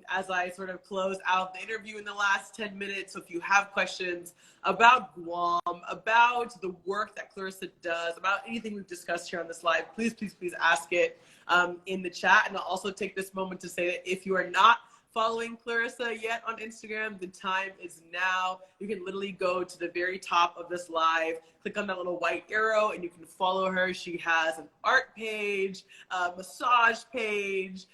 Speaker 1: as I sort of close out the interview in the last 10 minutes. So if you have questions about Guam, about the work that Clarissa does, about anything we've discussed here on this live, please, please, please ask it in the chat. And I'll also take this moment to say that if you are not following Clarissa yet on Instagram, the time is now. You can literally go to the very top of this live, click on that little white arrow, and you can follow her. She has an art page, a massage page,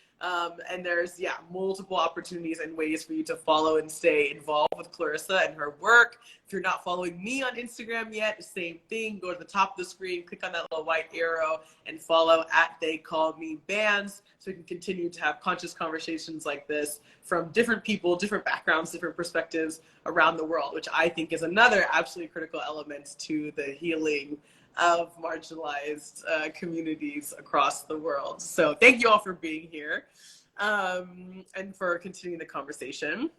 Speaker 1: and there's, multiple opportunities and ways for you to follow and stay involved with Clarissa and her work. If you're not following me on Instagram yet, same thing. Go to the top of the screen, click on that little white arrow, and follow at They Call Me Bands, so we can continue to have conscious conversations like this from different people, different backgrounds, different perspectives around the world, which I think is another absolutely critical element to the healing of marginalized communities across the world. So thank you all for being here and for continuing the conversation.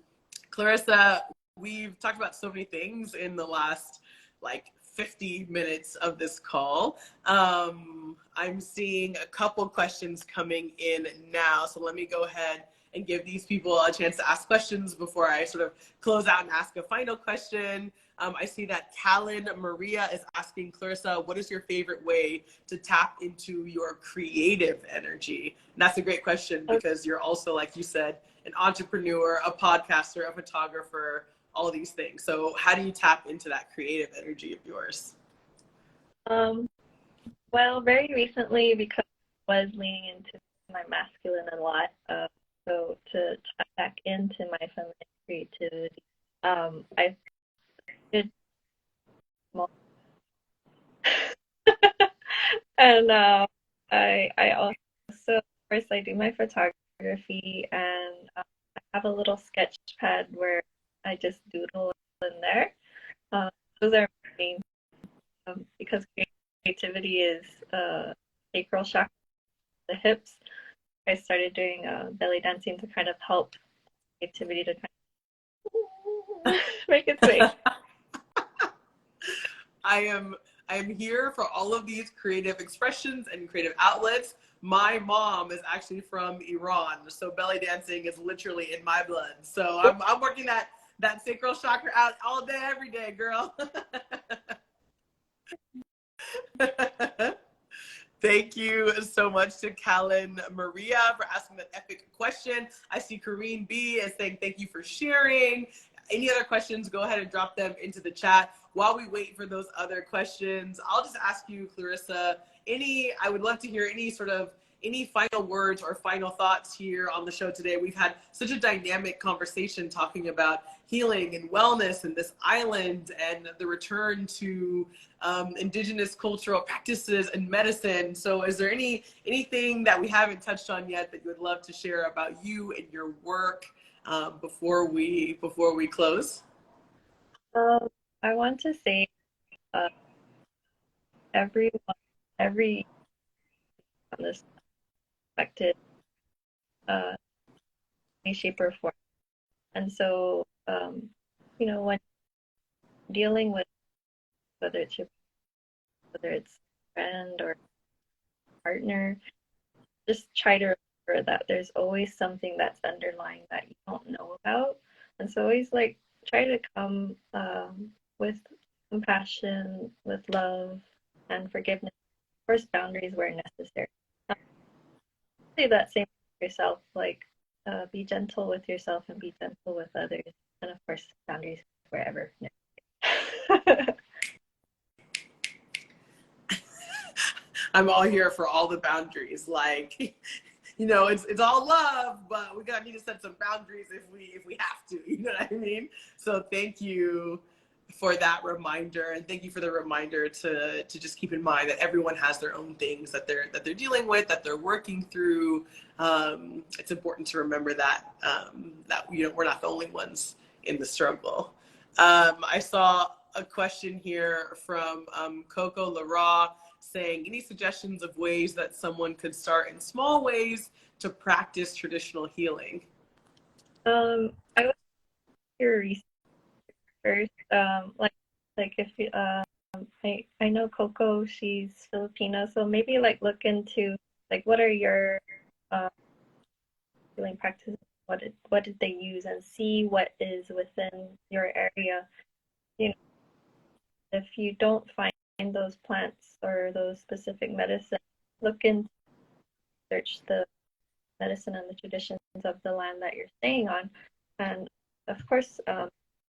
Speaker 1: Clarissa, we've talked about so many things in the last like 50 minutes of this call. I'm seeing a couple questions coming in now. So let me go ahead and give these people a chance to ask questions before I sort of close out and ask a final question. I see that Callan Maria is asking Clarissa, what is your favorite way to tap into your creative energy? And that's a great question because you're also, like you said, an entrepreneur, a podcaster, a photographer, all of these things. So how do you tap into that creative energy of yours?
Speaker 2: Well, very recently, because I was leaning into my masculine a lot, so to tap back into my feminine creativity, I did and I also, of course, I do my photography, and I have a little sketch pad where I just doodle in there. Those are my main, because creativity is sacral chakra, the hips. I started doing belly dancing to kind of help creativity to kind of make its way.
Speaker 1: I am here for all of these creative expressions and creative outlets. My mom is actually from Iran, so belly dancing is literally in my blood. So I'm working that sacral chakra out all day, every day, girl. Thank you so much to Callan Maria for asking that epic question. I see Kareen B is saying thank you for sharing. Any other questions, go ahead and drop them into the chat. While we wait for those other questions, I'll just ask you, Clarissa, I would love to hear any final words or final thoughts here on the show today. We've had such a dynamic conversation talking about healing and wellness and this island and the return to indigenous cultural practices and medicine. So is there anything that we haven't touched on yet that you would love to share about you and your work before we close?
Speaker 2: I want to say every on this affected any shape or form, and so when dealing with whether it's a friend or partner, just try to remember that there's always something that's underlying that you don't know about, and so always try to come with compassion, with love and forgiveness course, boundaries where necessary. Say that same for yourself, like be gentle with yourself and be gentle with others, and of course, boundaries wherever necessary.
Speaker 1: I'm all here for all the boundaries. Like, you know, it's all love, but we gotta need to set some boundaries if we have to. You know what I mean? So thank you for that reminder, and thank you for the reminder to just keep in mind that everyone has their own things that they're dealing with, that they're working through. It's important to remember that that you know we're not the only ones in the struggle. I saw a question here from Coco Lara saying, any suggestions of ways that someone could start in small ways to practice traditional healing?
Speaker 2: I would do your research first. Like if you, I know Coco, she's Filipino, so maybe like look into like what are your healing practices? What did they use, and see what is within your area. You know, if you don't find those plants or those specific medicines, look into search the medicine and the traditions of the land that you're staying on, and of course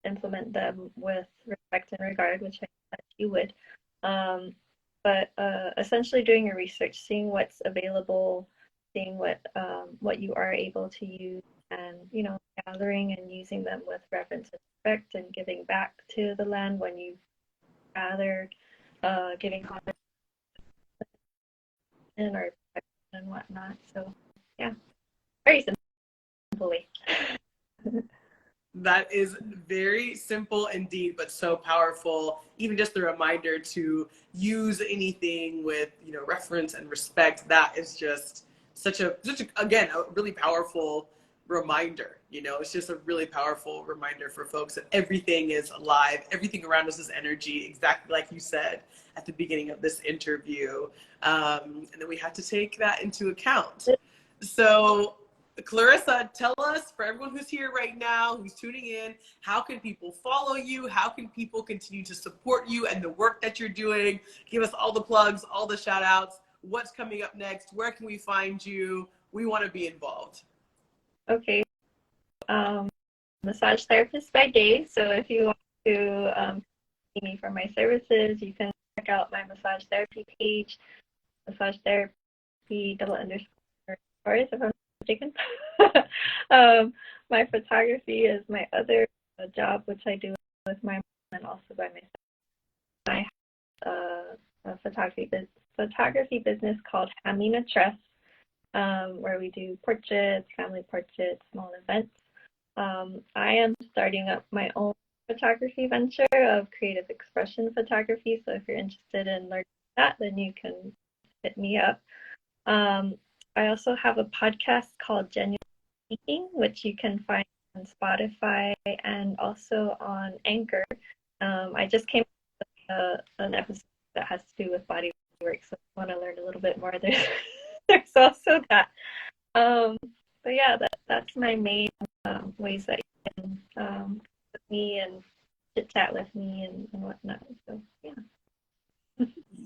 Speaker 2: implement them with respect and regard, which I thought you would. But essentially doing your research, seeing what's available, seeing what you are able to use, and you know, gathering and using them with reverence and respect, and giving back to the land when you gather, giving honor or and whatnot. So yeah, very simple way.
Speaker 1: That is very simple indeed, but so powerful. Even just the reminder to use anything with, you know, reference and respect. That is just such a again, a really powerful reminder. You know, it's just a really powerful reminder for folks that everything is alive. Everything around us is energy, exactly like you said at the beginning of this interview. And then we have to take that into account. So Clarissa, tell us, for everyone who's here right now, who's tuning in, how can people follow you? How can people continue to support you and the work that you're doing? Give us all the plugs, all the shout outs. What's coming up next? Where can we find you? We want to be involved.
Speaker 2: Okay. Massage therapist by day. So if you want to see me for my services, you can check out my massage therapy page, massage therapy _Torres, if I'm mistaken. My photography is my other job, which I do with my mom and also by myself. I have a photography business called Hamina Trust, where we do portraits, family portraits, small events. I am starting up my own photography venture of creative expression photography. So if you're interested in learning that, then you can hit me up. I also have a podcast called Genuine Speaking, which you can find on Spotify and also on Anchor. I just came up with an episode that has to do with body work, so if you want to learn a little bit more, there's also that. But yeah, that's my main ways that you can with me and chit chat with me and whatnot. So yeah.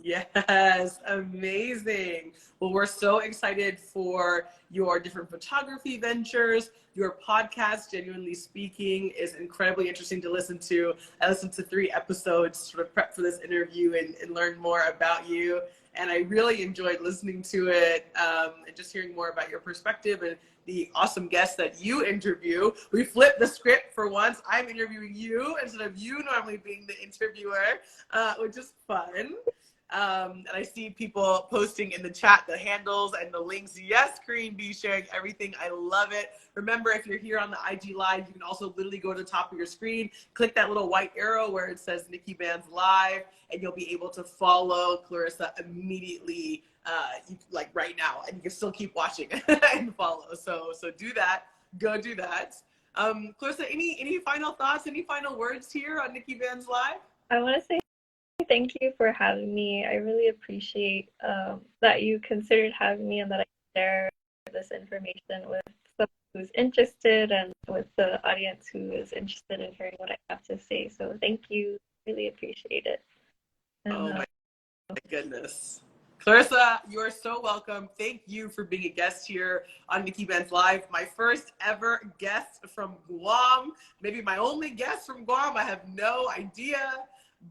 Speaker 1: Yes, amazing. Well, we're so excited for your different photography ventures. Your podcast, Genuinely Speaking, is incredibly interesting to listen to. I listened to 3 episodes to sort of prep for this interview and learn more about you. And I really enjoyed listening to it and just hearing more about your perspective and the awesome guests that you interview. We flipped the script for once. I'm interviewing you instead of you normally being the interviewer, which is fun. And I see people posting in the chat the handles and the links. Yes, Green Bee sharing everything. I love it. Remember, if you're here on the IG Live, you can also literally go to the top of your screen, click that little white arrow where it says NIKKI BANZ Live, and you'll be able to follow Clarissa immediately, like right now, and you can still keep watching and follow. So do that. Go do that. Clarissa, any final thoughts? Any final words here on NIKKI BANZ Live?
Speaker 2: I want to say thank you for having me. I really appreciate that you considered having me and that I share this information with someone who's interested and with the audience who is interested in hearing what I have to say. So thank you. Really appreciate it. And,
Speaker 1: oh my goodness. Clarissa, you are so welcome. Thank you for being a guest here on NIKKI BANZ Live. My first ever guest from Guam. Maybe my only guest from Guam. I have no idea.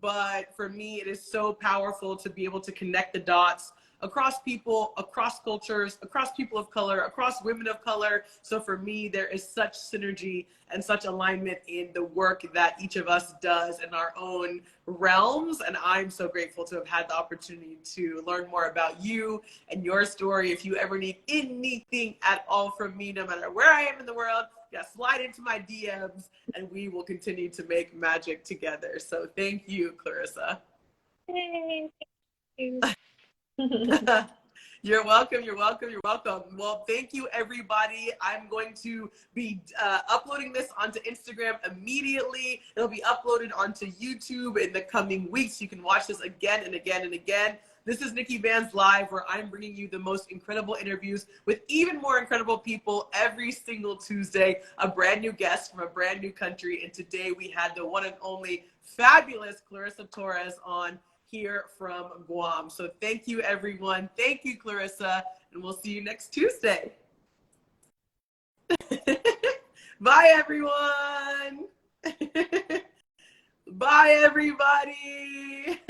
Speaker 1: But for me, it is so powerful to be able to connect the dots across people, across cultures, across people of color, across women of color. So for me, there is such synergy and such alignment in the work that each of us does in our own realms. And I'm so grateful to have had the opportunity to learn more about you and your story. If you ever need anything at all from me, no matter where I am in the world, just slide into my DMs and we will continue to make magic together. So thank you, Clarissa.
Speaker 2: Hey, thank you.
Speaker 1: You're welcome. You're welcome. You're welcome. Well, thank you, everybody. I'm going to be uploading this onto Instagram immediately. It'll be uploaded onto YouTube in the coming weeks. You can watch this again and again and again. This is NIKKI BANZ Live, where I'm bringing you the most incredible interviews with even more incredible people every single Tuesday, a brand new guest from a brand new country. And today we had the one and only fabulous Clarissa Torres on here from Guam. So thank you, everyone. Thank you, Clarissa, and we'll see you next Tuesday. Bye, everyone. Bye, everybody.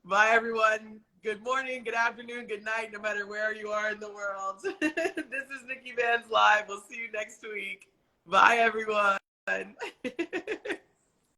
Speaker 1: Bye, everyone. Good morning, good afternoon, good night, no matter where you are in the world. This is NIKKI BANZ Live. We'll see you next week. Bye, everyone.